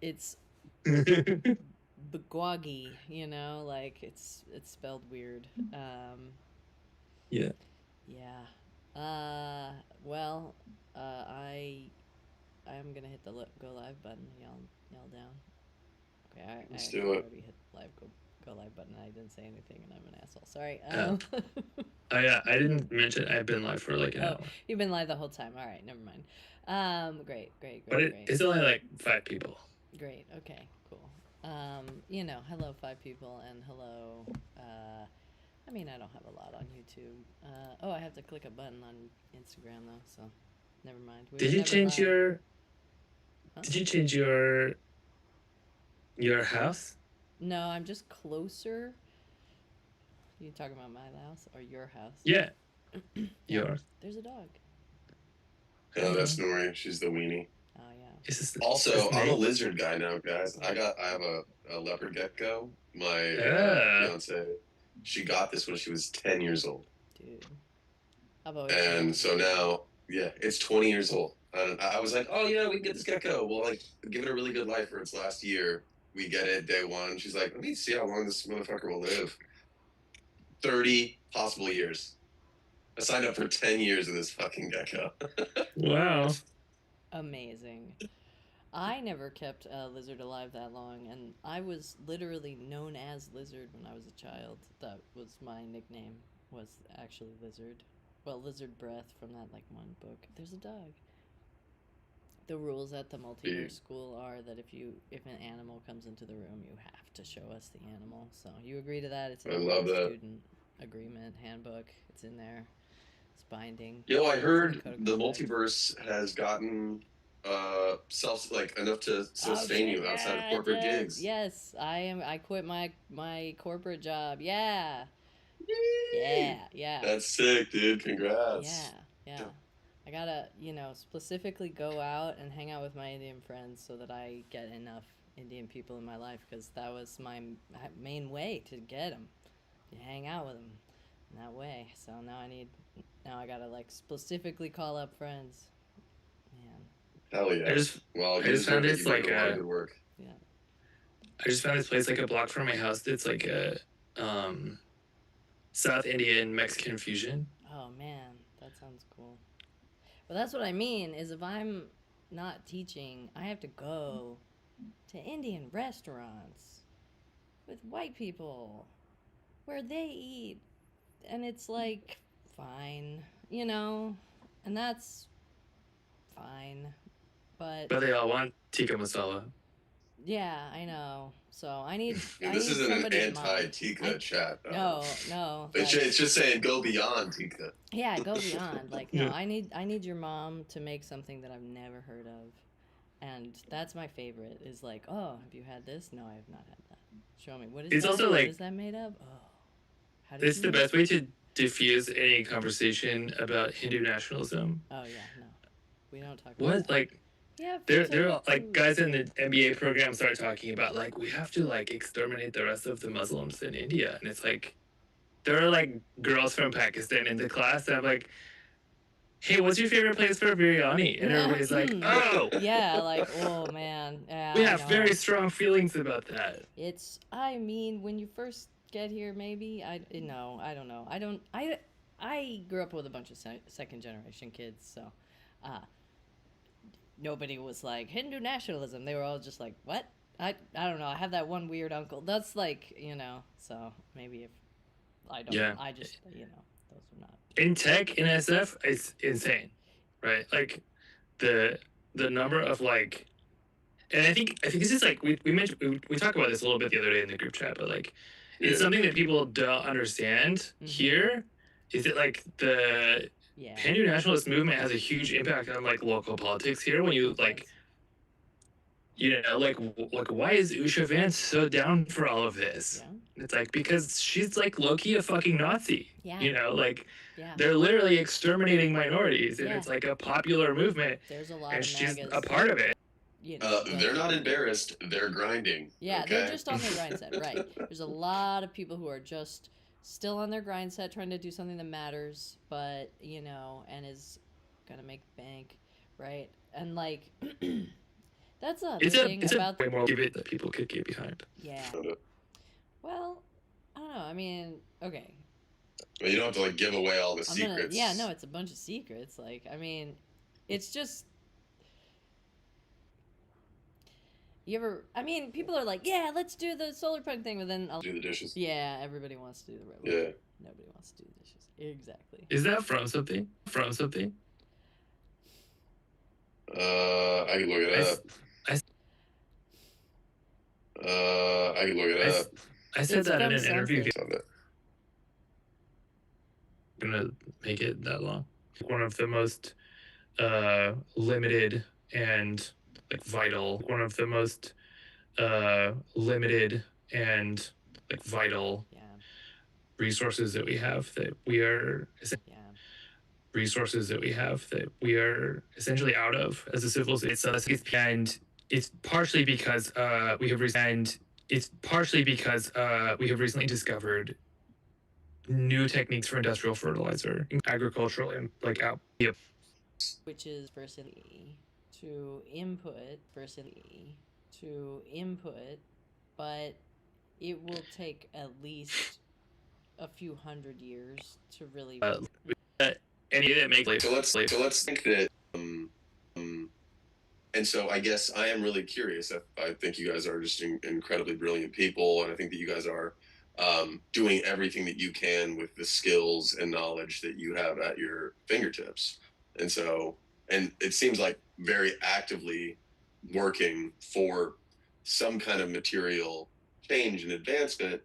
it's Bugwagi, you know, like it's spelled weird. Yeah. Yeah. Uh, well, I'm gonna hit the go live button. Y'all down? Okay, I Let's do actually it. already hit live go live button. And I didn't say anything, and I'm an asshole. Sorry. Uh, I didn't mention I've been live for like an Oh, hour, you've been live the whole time. All right, never mind. Great, great, but great, great. it's only like 5 people. Great. Okay. Cool. Hello, five people, and hello. I mean, I don't have a lot on YouTube. I have to click a button on Instagram though, so never mind. We were Did you never change live. your Huh? Did you change your house? No, I'm just closer. You talking about my house or your house? Yeah, Yeah. yours. There's a dog. Yeah, that's Nori. She's the weenie. Oh yeah. Is this Also, I'm a Nate? lizard guy now, guys. Yeah. I have a leopard gecko. My Uh, fiance, she got this when she was 10 years old, Dude, I've always and wanted so one. now, yeah, it's 20 years old. And I was like, oh yeah, we can get this gecko. We'll like give it a really good life for its last year. We get it day one. She's like, let me see how long this motherfucker will live. 30 possible years. I signed up for 10 years of this fucking gecko. wow. Amazing. I never kept a lizard alive that long, and I was literally known as Lizard when I was a child. That was my nickname. Was actually Lizard. Well, Lizard Breath from that like one book. There's a dog. The rules at the multiverse Dude, school are that if an animal comes into the room, you have to show us the animal. So you agree to that? It's I in love your that. student agreement handbook. It's in there. It's binding. Yo, I It's in the heard code of the conduct. multiverse has gotten self like enough to Oh sustain shit! you outside of Yeah, it corporate does. gigs. Yes, I am. I quit my corporate job. Yeah, Yay! yeah, yeah, That's sick, dude. yeah, Congrats. yeah. I gotta, specifically go out and hang out with my Indian friends so that I get enough Indian people in my life because that was my main way to get them. You hang out with them in that way. So now I gotta like specifically call up friends. Man, Hell I yeah. just Well, I you just found deserve it. this You've been like doing a lot of good work. yeah. I just found this place like a block from my house that's like a um South Indian Mexican fusion. Oh man, that sounds cool. But that's what I mean is if I'm not teaching, I have to go to Indian restaurants with white people where they eat and it's like fine, and that's fine. But But they all want tikka masala. yeah, I know. So And I this need isn't an somebody's mom. anti-Tika I chat. no, It's that's just saying go beyond Tika. yeah, go beyond. Like no, Yeah. I need your mom to make something that I've never heard of. And that's my favorite is like, oh, have you had this? No, I have not had that. Show me. What is It's that? also What is like that made of? Oh, how did it's you the make best it? way to diffuse any conversation about Hindu nationalism. Oh yeah, no, we don't talk about What that. like We have they're fertility all, like too. guys in the MBA program start talking about like we have to like exterminate the rest of the Muslims in India, and it's like there are like girls from Pakistan in the class, and I'm like, hey, what's your favorite place for biryani? And everybody's like, oh, Yeah, like oh man, yeah, we I have very know. strong feelings about that. It's. I mean, when you first get here, maybe I no, I don't know. I don't. I grew up with a bunch of second generation kids, so uh, nobody was like Hindu nationalism. They were all just like, what? I don't know. I have that one weird uncle. That's like So maybe if I don't. Yeah, I just those are not. in tech in SF, it's insane, right? Like the the number of like, and I think this is like we mentioned we talked about this a little bit the other day in the group chat, but like it's Yeah. something that people don't understand Mm-hmm. here is that like the Yeah, Hindu nationalist movement has a huge impact on like local politics here when you it like does. like why is Usha Vance so down for all of this? Yeah. It's like because she's like low-key a fucking Nazi. Yeah. Like Yeah. they're literally exterminating minorities and Yeah. it's like a popular movement There's a lot and of she's a magas. part of it. They're Like not embarrassed. They're grinding. yeah, they're Okay. just on their grind set, right? There's a lot of people who are just still on their grind set, trying to do something that matters, but and is gonna make bank, right? And like That's the It's thing a about way more give it that people could get behind. Yeah. Well, I don't know. I mean, okay. Well, you don't have to like give away all the I'm secrets. gonna, yeah, no, it's a bunch of secrets. Like, I mean, it's just. You ever? I mean, people are like, yeah, let's do the solar punk thing, but then I'll Do the dishes. Yeah, everybody wants to do the revolution. Yeah. Nobody wants to do the dishes. Exactly. Is that from something? From something? I can look it up. I can look it up. I said It's that in from an interview. something. Gonna make it that long. One of the most limited and like vital. One of the most limited and like vital Yeah. resources that we have that we are Yeah. resources that we have that we are essentially out of as a civilization. And it's partially because we have recently discovered new techniques for industrial fertilizer, agricultural, and like out. Yep. Which is to input, but it will take at least a few hundred years to really. And it makes So let's think that. And so I guess I am really curious. I think you guys are just incredibly brilliant people, and I think that you guys are doing everything that you can with the skills and knowledge that you have at your fingertips. And so, and it seems like very actively working for some kind of material change and advancement.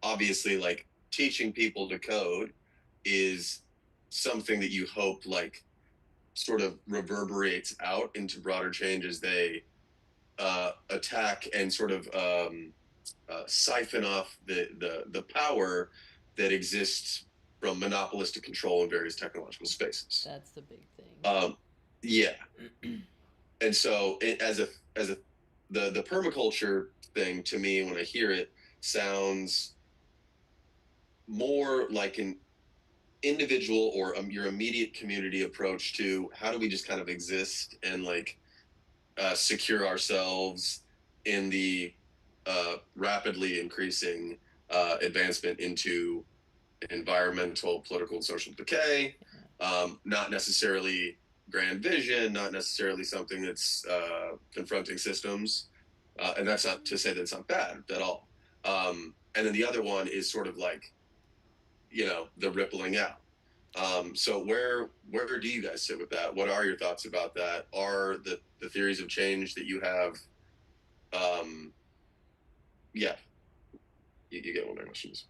Obviously, like teaching people to code is something that you hope like sort of reverberates out into broader change as they attack and sort of siphon off the power that exists from monopolistic control in various technological spaces. That's the big thing. Yeah. And so the permaculture thing to me, when I hear it, sounds more like an individual or your immediate community approach to how do we just kind of exist and like secure ourselves in the rapidly increasing advancement into environmental, political, and social decay. Not necessarily grand vision, not necessarily something that's confronting systems. And that's not to say that it's not bad at all. And then the other one is sort of like, the rippling out. So where do you guys sit with that? What are your thoughts about that? Are the theories of change that you have? Yeah, you get what my question is.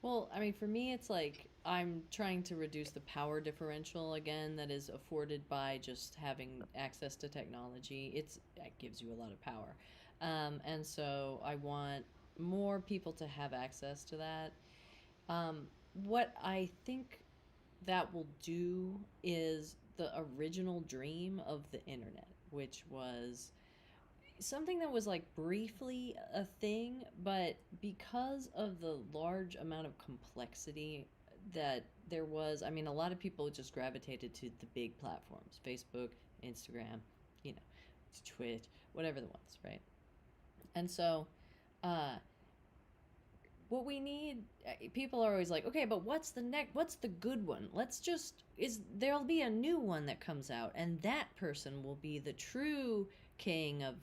Well, I mean, for me, it's like I'm trying to reduce the power differential again that is afforded by just having access to technology. It gives you a lot of power, and so I want more people to have access to that. What I think that will do is the original dream of the internet, which was something that was like briefly a thing, but because of the large amount of complexity that there was, I mean, a lot of people just gravitated to the big platforms: Facebook, Instagram, you know, Twitch, whatever the ones, right? And so, uh, what we need, people are always like, okay, but what's the good one? There'll be a new one that comes out, and that person will be the true king of,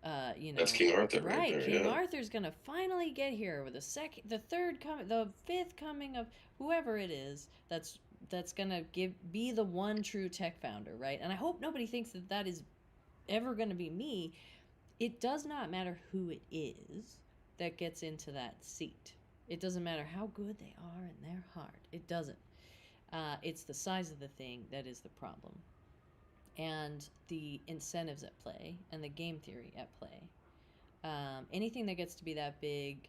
That's King Arthur, right there, King yeah. Arthur's gonna finally get here with the fifth coming of whoever it is that's gonna be the one true tech founder, right? And I hope nobody thinks that is ever gonna be me. It does not matter who it is that gets into that seat. It doesn't matter how good they are in their heart. It doesn't. It's the size of the thing that is the problem. And the incentives at play and the game theory at play. Anything that gets to be that big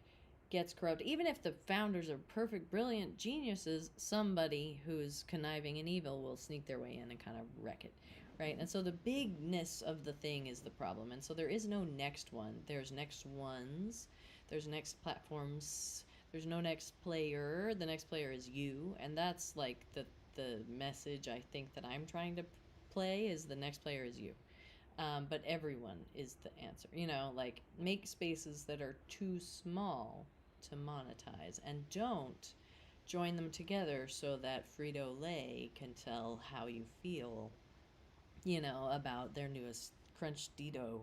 gets corrupt. Even if the founders are perfect, brilliant geniuses, somebody who's conniving and evil will sneak their way in and kind of wreck it. Right? And so the bigness of the thing is the problem. And so there is no next one. There's next ones. There's next platforms. There's no next player. The next player is you. And that's like the message I think that I'm trying to play is the next player is you. But everyone is the answer. You know, like make spaces that are too small to monetize and don't join them together so that Frito Lay can tell how you feel, you know, about their newest Crunch Dito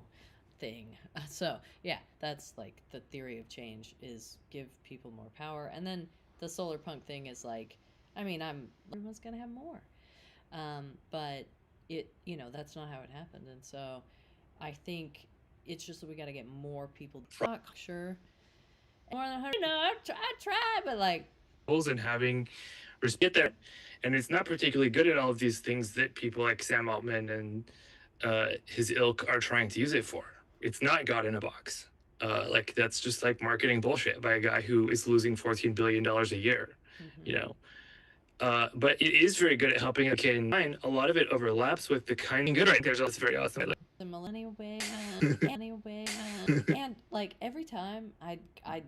thing. So, yeah, that's like the theory of change is give people more power. And then the solar punk thing is like, I mean, everyone's going to have more. But you know, that's not how it happened. And so I think it's just that we got to get more people to talk. Sure. More than 100, you know, I try, but like, and having get there. And it's not particularly good at all of these things that people like Sam Altman and his ilk are trying to use it for. It's not God in a box. Like that's just like marketing bullshit by a guy who is losing $14 billion a year, you know. But it is very good at helping a kid in mind. A lot of it overlaps with the kind of good right there's also very awesome. The millennial way, and like every time I'd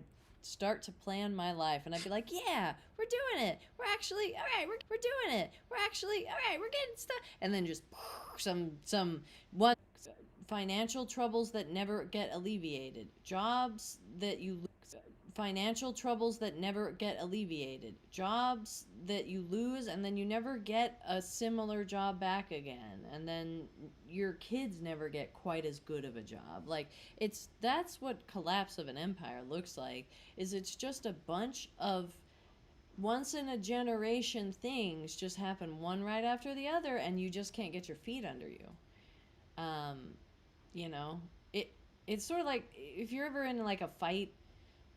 start to plan my life, and I'd be like, yeah, we're doing it. We're actually all right. We're doing it. We're actually all right. We're getting stuff, and then just some one financial troubles that never get alleviated, jobs that you lose, financial troubles that never get alleviated, jobs that you lose and then you never get a similar job back again, and then your kids never get quite as good of a job. Like that's what collapse of an empire looks like, is it's just a bunch of once in a generation things just happen one right after the other, and you just can't get your feet under you. You know, it's sort of like if you're ever in like a fight,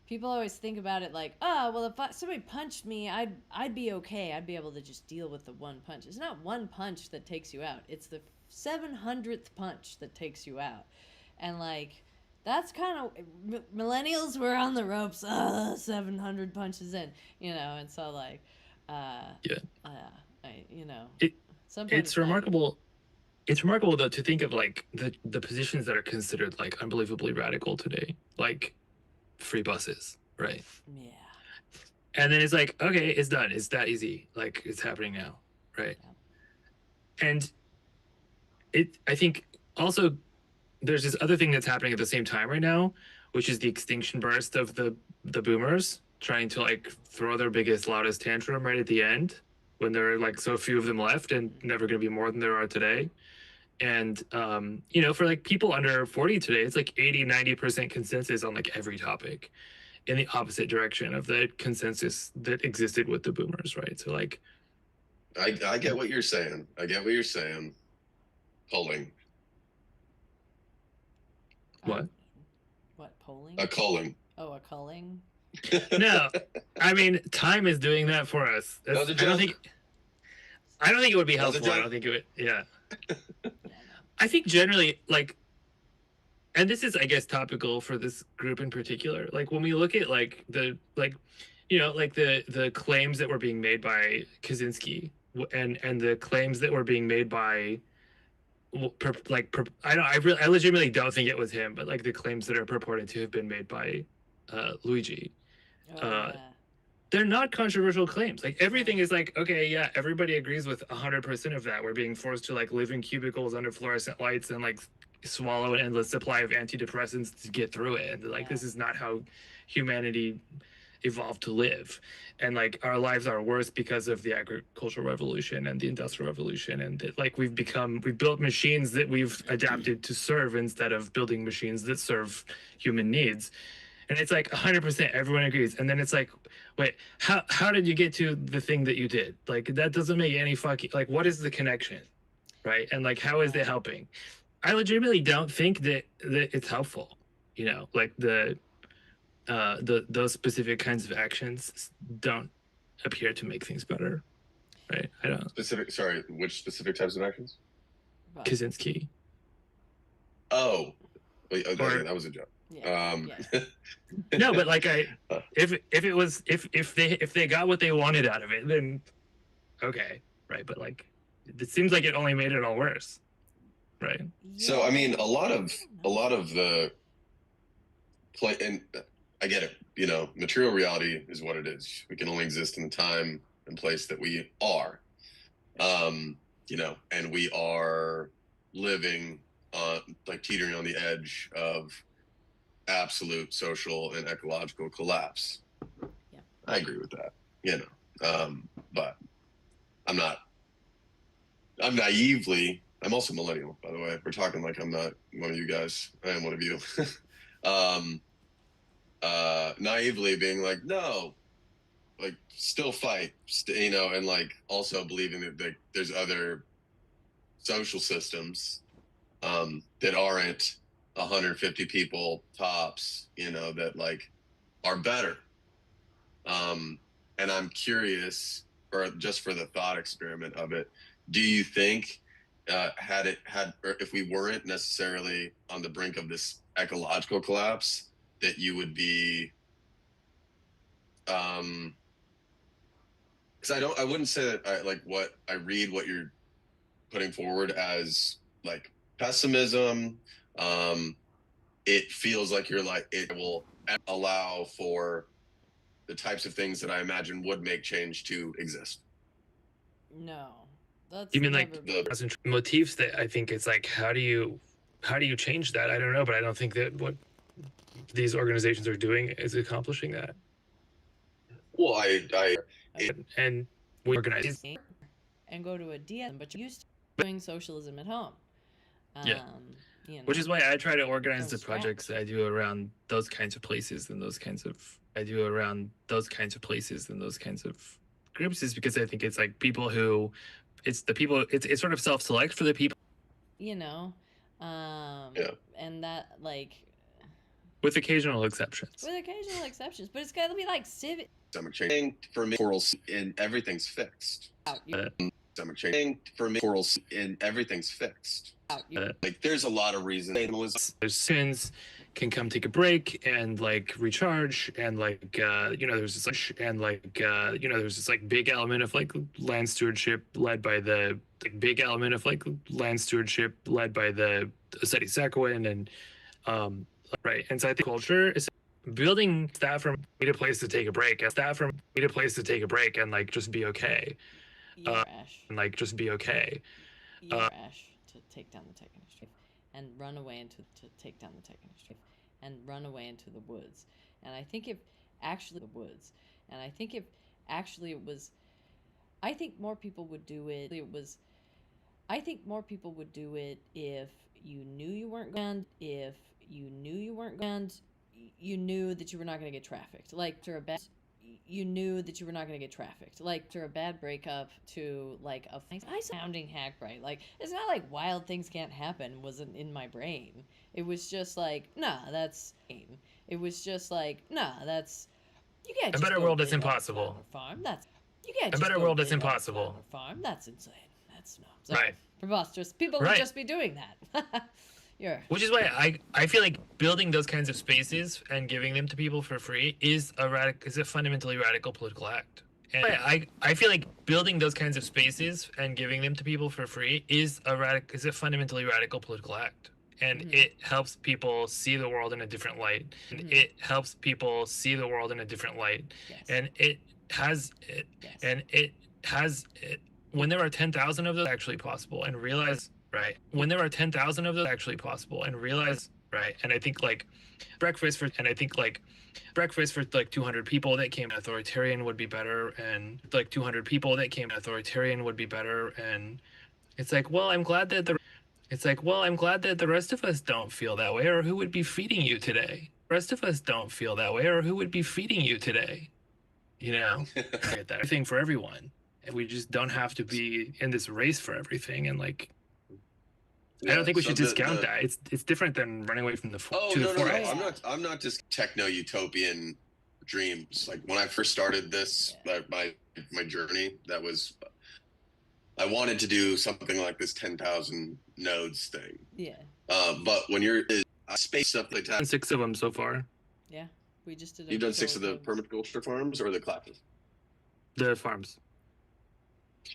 people always think about it like, oh, well, if somebody punched me, I'd be okay. I'd be able to just deal with the one punch. It's not one punch that takes you out. It's the 700th punch that takes you out. And like, that's kind of millennials were on the ropes. 700 punches in, you know. And so like, you know, it's remarkable. It's remarkable though to think of like the positions that are considered like unbelievably radical today, like free buses, right? Yeah. And then it's like, okay, it's done. It's that easy. Like it's happening now, right? Yeah. And I think also there's this other thing that's happening at the same time right now, which is the extinction burst of the boomers trying to like throw their biggest, loudest tantrum right at the end when there are like so few of them left and never going to be more than there are today. And you know, for like people under 40 today, it's like 80-90% consensus on like every topic in the opposite direction of the consensus that existed with the boomers, right? So like I get what you're saying. Polling. What polling? A culling. Oh, a culling. No, I mean time is doing that for us. I don't think it would be helpful. I don't think it would. Yeah. I think generally, like, and this is, I guess, topical for this group in particular. Like, when we look at like the claims that were being made by Kaczynski and the claims that were being made by, I legitimately don't think it was him, but like the claims that are purported to have been made by Luigi. They're not controversial claims. Like everything is like, okay, yeah, everybody agrees with 100% of that. We're being forced to like live in cubicles under fluorescent lights and like swallow an endless supply of antidepressants to get through it. And like, this is not how humanity evolved to live. And like our lives are worse because of the agricultural revolution and the industrial revolution. And that, like we've built machines that we've adapted to serve instead of building machines that serve human needs. And it's like 100% everyone agrees. And then it's like, wait, how did you get to the thing that you did? Like that doesn't make any fucking, like what is the connection, right? And like how is it helping? I legitimately don't think that it's helpful, you know, like those specific kinds of actions don't appear to make things better, right? I don't. Which specific types of actions? Kaczynski. Oh, that was a joke. Yeah. No, but like if they got what they wanted out of it, then okay, right? But like it seems like it only made it all worse, right? So I mean, a lot of the play, and I get it. You know, material reality is what it is. We can only exist in the time and place that we are. You know, and we are living like teetering on the edge of absolute social and ecological collapse. Yeah. I agree with that, you know. But I'm naively, I'm also millennial, by the way. We're talking like I'm not one of you guys. I am one of you. Naively being like, no, like still fight, you know, and like also believing that there's other social systems that aren't 150 people tops, you know, that like are better. And I'm curious, for just for the thought experiment of it, do you think or if we weren't necessarily on the brink of this ecological collapse, that you would be because I wouldn't say that I read what you're putting forward as like pessimism. It feels like you're like, it will allow for the types of things that I imagine would make change to exist. No, that's You mean never like been. the motifs that I think it's like, how do you change that? I don't know, but I don't think that what these organizations are doing is accomplishing that. Well, And we organize. And go to a DM, but you're used to doing socialism at home. Yeah. You know, Which is why I try to organize from the scratch. projects that I do around those kinds of places and those kinds of groups, is because I think it's like people who, it's the people, it's sort of self-select for the people, you know, Yeah. and that like with occasional exceptions. with occasional exceptions, but it's got to be like civic. Systemic change for me, corals and everything's fixed. Systemic change for me, corals and everything's fixed. Like there's a lot of reasons. There's sins can come take a break and like recharge, and like you know, there's this like, and like you know, there's this like big element of like land stewardship led by the Seti Sakowin, and right. And so I think culture is building that from need a place to take a break, and like just be okay. And like just be okay. Ash to take down the tech industry and run away into the woods. And I think if actually it was, I think more people would do it. I think more people would do it if you knew you weren't going. If you knew you weren't going, you knew that you were not going to get trafficked. Like after a bad, you knew that you were not going to get trafficked. Like after a bad breakup to like a sounding hack right. Like it's not like wild things can't happen wasn't in my brain. It was just like, nah, that's. It was just like, nah, that's. You can't. A better world is impossible. Farm. That's. You can't. A better world is impossible. Farm. That's insane. That's not. Sorry. Right. Preposterous. People would just be doing that. Which is why I feel like building those kinds of spaces and giving them to people for free is a fundamentally radical political act. And I feel like building those kinds of spaces and giving them to people for free is a fundamentally radical political act. And it helps people see the world in a different light. And it helps people see the world in a different light. Yes. And it has it. Yes. And it has it. When there are 10,000 of those actually possible, and realize. Right. When there are 10,000 of those actually possible, and realize, right. And I think like breakfast for like 200 people that came authoritarian would be better. And like 200 people that came authoritarian would be better. And it's like, well, I'm glad that the rest of us don't feel that way, or who would be feeding you today? You know, get that everything for everyone. And we just don't have to be in this race for everything. And like, I don't think we should discount that. It's different than running away from the forest. No. I'm not just techno utopian dreams. Like when I first started this, my journey, that was, I wanted to do something like this 10,000 nodes thing. Yeah. But when you're space stuff like that, 6 of them so far. Yeah, we just did. You've done 6 of the permaculture farms or the classes? The farms.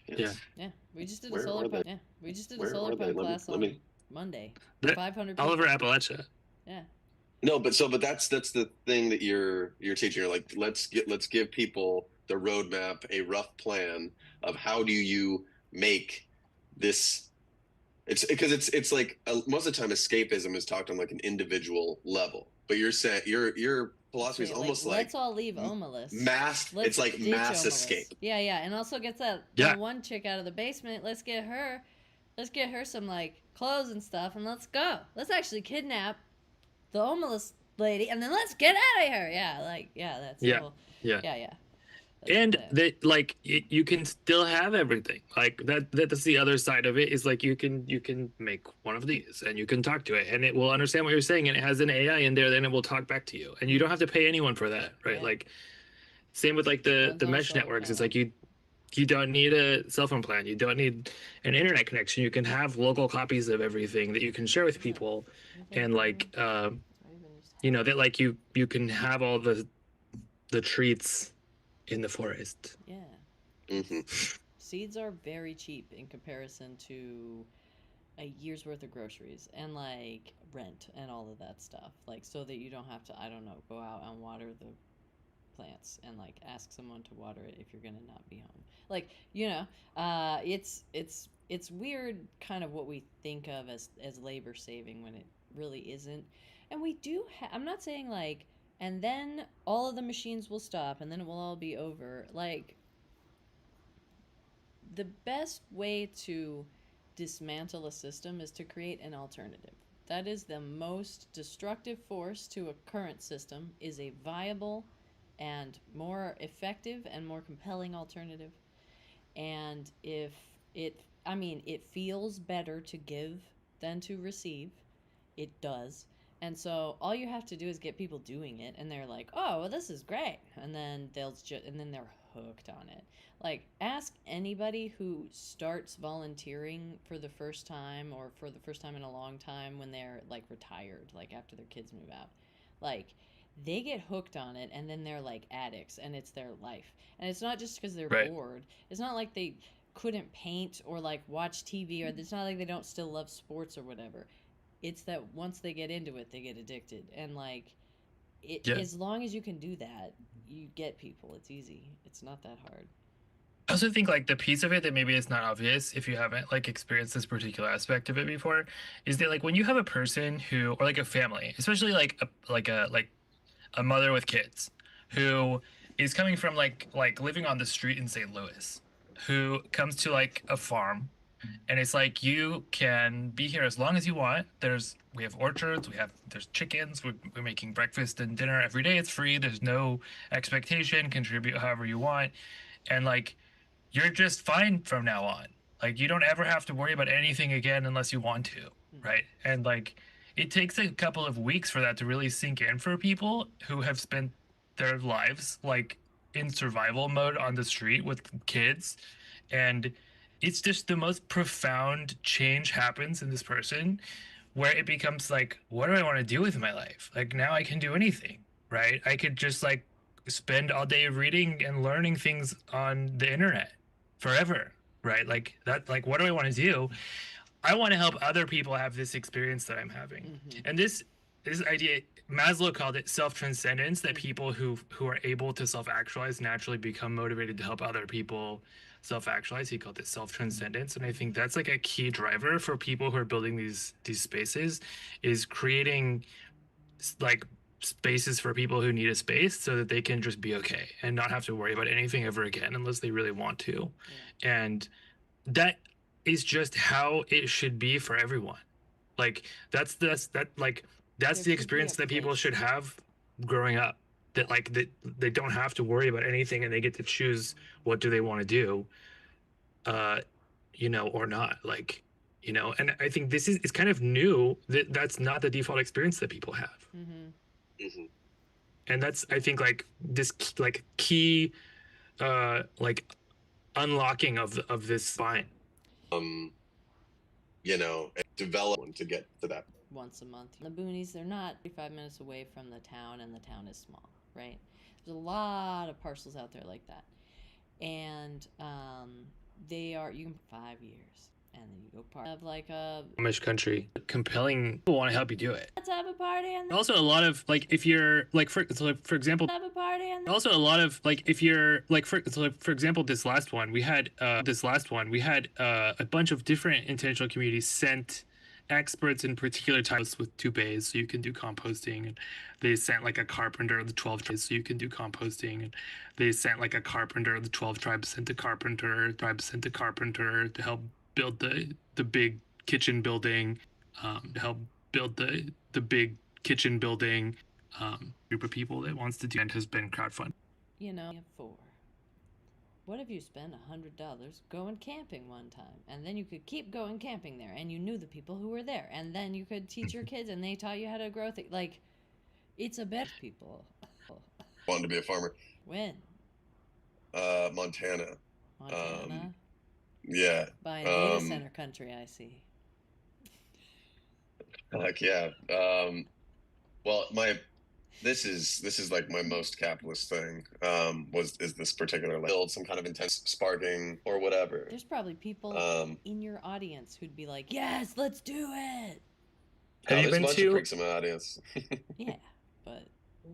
Yeah, we just did a solar pump. Yeah, we just did a solar pump class on Monday. 500 people. All over Appalachia. Yeah. No, but that's the thing that you're teaching. Like, let's give people the roadmap, a rough plan of how do you make this It's because it's like most of the time escapism is talked on like an individual level, but you're saying your philosophy is Say, almost let's like all leave Omelas. mass. Let's It's like ditch mass Omelas. escape. Yeah, and also gets that Yeah. one chick out of the basement. Let's get her some like clothes and stuff, and let's go. Let's actually kidnap the homeless lady, and then let's get out of here. Yeah, that's Yeah. the whole. Yeah. Yeah. And that, like, you can still have everything like that's the other side of it, is like you can make one of these and you can talk to it and it will understand what you're saying, and it has an AI in there, then it will talk back to you, and you don't have to pay anyone for that, right? Yeah. Like, same with like the Runs on a mesh solar networks. It's panel. like you don't need a cell phone plan, you don't need an internet connection, you can have local copies of everything that you can share with people. And like that, like, you can have all the treats in the forest. Yeah. Hmm. Seeds are very cheap in comparison to a year's worth of groceries and like rent and all of that stuff. Like, so that you don't have to, I don't know, go out and water the plants and like ask someone to water it if you're gonna not be home. Like, it's weird, kind of what we think of as labor saving when it really isn't. And we do. I'm not saying like, and then all of the machines will stop and then it will all be over. Like, the best way to dismantle a system is to create an alternative. That is the most destructive force to a current system, is a viable and more effective and more compelling alternative. And if it feels better to give than to receive. It does. And so all you have to do is get people doing it, and they're like, "Oh, well, this is great," and then they're hooked on it. Like, ask anybody who starts volunteering for the first time, or for the first time in a long time, when they're like retired, like after their kids move out. Like, they get hooked on it, and then they're like addicts, and it's their life. And it's not just because they're Right. bored. It's not like they couldn't paint or like watch TV, or it's not like they don't still love sports or whatever. It's that once they get into it, they get addicted. And like, Yeah. as long as you can do that, you get people. It's easy. It's not that hard. I also think like the piece of it that maybe is not obvious if you haven't like experienced this particular aspect of it before, is that like when you have a person who, or like a family, especially like a mother with kids, who is coming from like living on the street in St. Louis, who comes to like a farm, and it's like, you can be here as long as you want. We have orchards, there's chickens, we're making breakfast and dinner every day. It's free. There's no expectation. Contribute however you want, and like, you're just fine from now on. Like, you don't ever have to worry about anything again unless you want to, right? And like, it takes a couple of weeks for that to really sink in for people who have spent their lives like in survival mode on the street with kids. And it's just the most profound change happens in this person, where it becomes like, what do I want to do with my life? Like, now I can do anything, right? I could just like spend all day reading and learning things on the internet forever, right? Like that, like, what do I want to do? I want to help other people have this experience that I'm having. And this idea, Maslow called it self-transcendence, that people who are able to self-actualize naturally become motivated to help other people self-actualize. He called it self-transcendence. And I think that's like a key driver for people who are building these spaces, is creating like spaces for people who need a space so that they can just be okay and not have to worry about anything ever again unless they really want to. And that is just how it should be for everyone. Like, that's There the should be experience a that people place. should have growing up, that like that they don't have to worry about anything and they get to choose what do they want to do, or not, like, and I think this is kind of new, that that's not the default experience that people have. Hmm. And that's, I think, like this like key like unlocking of this spine. Develop one to get to that. Once a month. The boonies, they're not 45 minutes away from the town, and the town is small, right? There's a lot of parcels out there like that. And you can 5 years. and then you go part of like a Amish country. Compelling people want to help you do it. let's have a party and Also, a lot of like if you're like for example, have a party and also a lot of like if you're like for example, this last one we had a bunch of different intentional communities sent experts in particular types with 2 bays so you can do composting, and they sent like a carpenter the 12 tribes so you can do composting, and they sent like a carpenter the 12 tribes sent a carpenter to help build the big kitchen building, to help build the big kitchen building. Group of people that wants to do and has been crowdfunded. you know, 4. What if you spent $100 going camping one time, and then you could keep going camping there, and you knew the people who were there, and then you could teach your kids, and they taught you how to grow things. Like, it's a better people. Wanted to be a farmer. When? Montana. Montana. Yeah. By data center country, I see. Heck yeah. Well, this is like my most capitalist thing. Is this particular build some kind of intense sparking or whatever? There's probably people in your audience who'd be like, "Yes, let's do it." Have you there's been a bunch to? of freaks in my audience. Yeah, but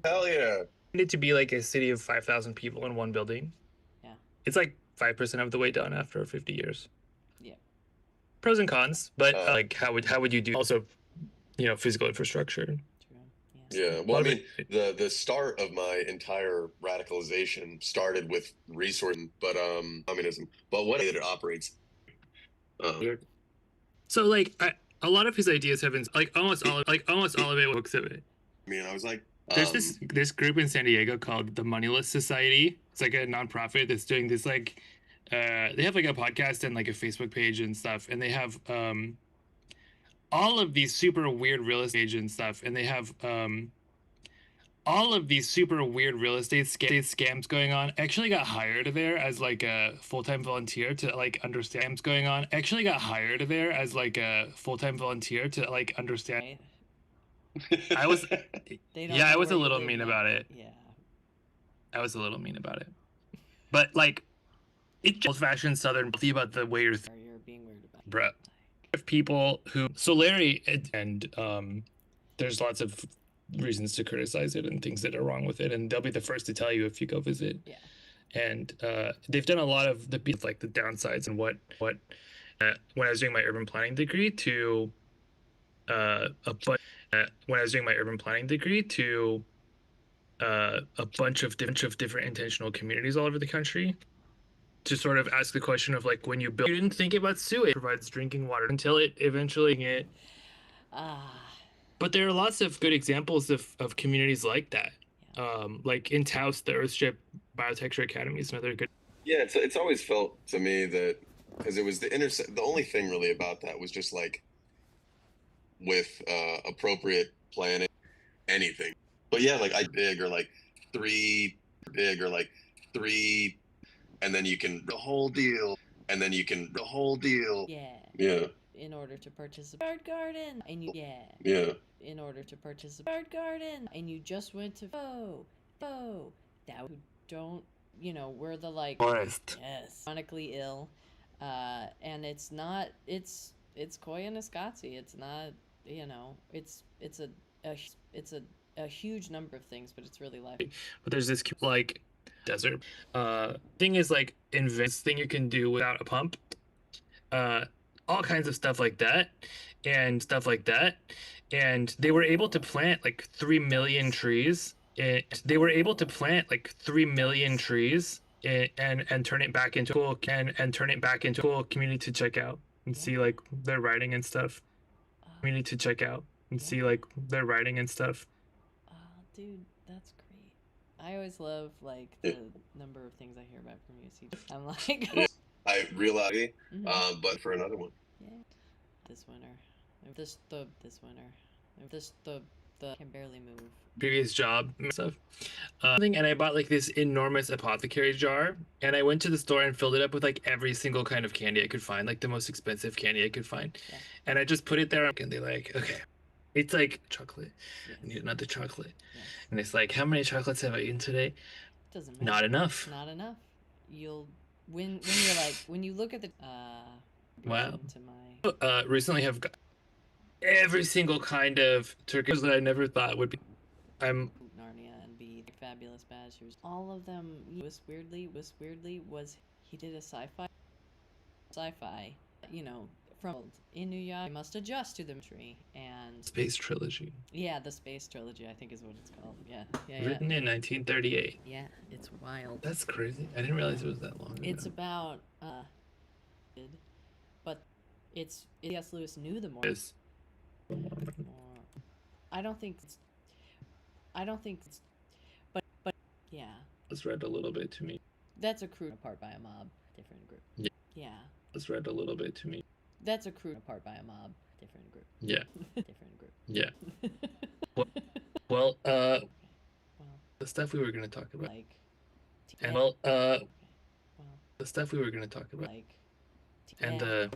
Hell yeah. It to be like a city of 5,000 people in one building. Yeah. It's like 5% of the way done after 50 years. Yeah. Pros and cons, but like how would you do also, physical infrastructure. True. Yeah. Well, I mean, the start of my entire radicalization started with resource, but communism. But what it operates. So like a lot of his ideas have been like almost all of it books of it. I mean, I was like, there's this group in San Diego called the Moneyless Society. It's like a nonprofit that's doing this like they have like a podcast and like a Facebook page and stuff, and they have all of these super weird real estate and stuff, and they have all of these super weird real estate scams going on. Actually got hired there as like a full-time volunteer to like understand going on. Actually got hired there as like a full-time volunteer to like understand. Right. I was I was a little mean about it. Yeah. I was a little mean about it. But like it's old-fashioned Southern about the way you're being weird about it. Bruh. Of people who Larry and there's lots of reasons to criticize it and things that are wrong with it, and they'll be the first to tell you if you go visit. Yeah. And they've done a lot of the like the downsides and what when I was doing my urban planning degree to a bunch of different intentional communities all over the country, to sort of ask the question of like, when you build, you didn't think about sewage provides drinking water until it eventually But there are lots of good examples of communities like that. Yeah. Like in Taos, the Earthship Biotecture Academy is another good. Yeah, it's always felt to me that because it was the only thing really about that was just like with appropriate planning, anything. But yeah, like big or like three, and then you can the whole deal. Yeah. Yeah. In order to participate garden, and you in order to participate garden, and you just went to that don't we're the like forest. Yes, chronically ill, and it's not it's Koyaanisqatsi. It's not it's a huge number of things, but it's really life. But there's this like desert thing is like invest thing you can do without a pump, all kinds of stuff like that, and they were able to plant like 3 million trees. And turn it back into a cool community to check out and see like their writing and stuff. See like their writing and stuff. Oh, dude, that's great. I always love like the number of things I hear about from you. I'm like, I realize, but for another one. Yeah. This winter, can barely move. Previous job and stuff. And I bought like this enormous apothecary jar, and I went to the store and filled it up with like every single kind of candy I could find, like the most expensive candy I could find. Yeah. And I just put it there, and they're like, okay, it's like chocolate. Yes. I need another chocolate. Yes. And it's like, how many chocolates have I eaten today? Doesn't matter. Not enough. Not enough. You'll when you're like when you look at the Wow. To my Recently have got every single kind of Turkish that I never thought would be. I'm Narnia and be the Fabulous Badgers. All of them was weirdly was he did a sci-fi, you know, from in New York. Must adjust to the tree and Space Trilogy. yeah, the Space Trilogy I think is what it's called. Yeah. Written in 1938. Yeah, it's wild. That's crazy. I didn't realize it was that long ago. It's about but it's C.S. Lewis knew the more. I don't think it's but yeah. Was read a little bit to me. That's a crude apart by a mob, different group. Yeah. Yeah. Was read a little bit to me. That's a crude apart by a mob, different group. Yeah. Different group. Yeah. Well, well, the stuff we were going to talk about. Like and well, the stuff we were going to talk about. Like and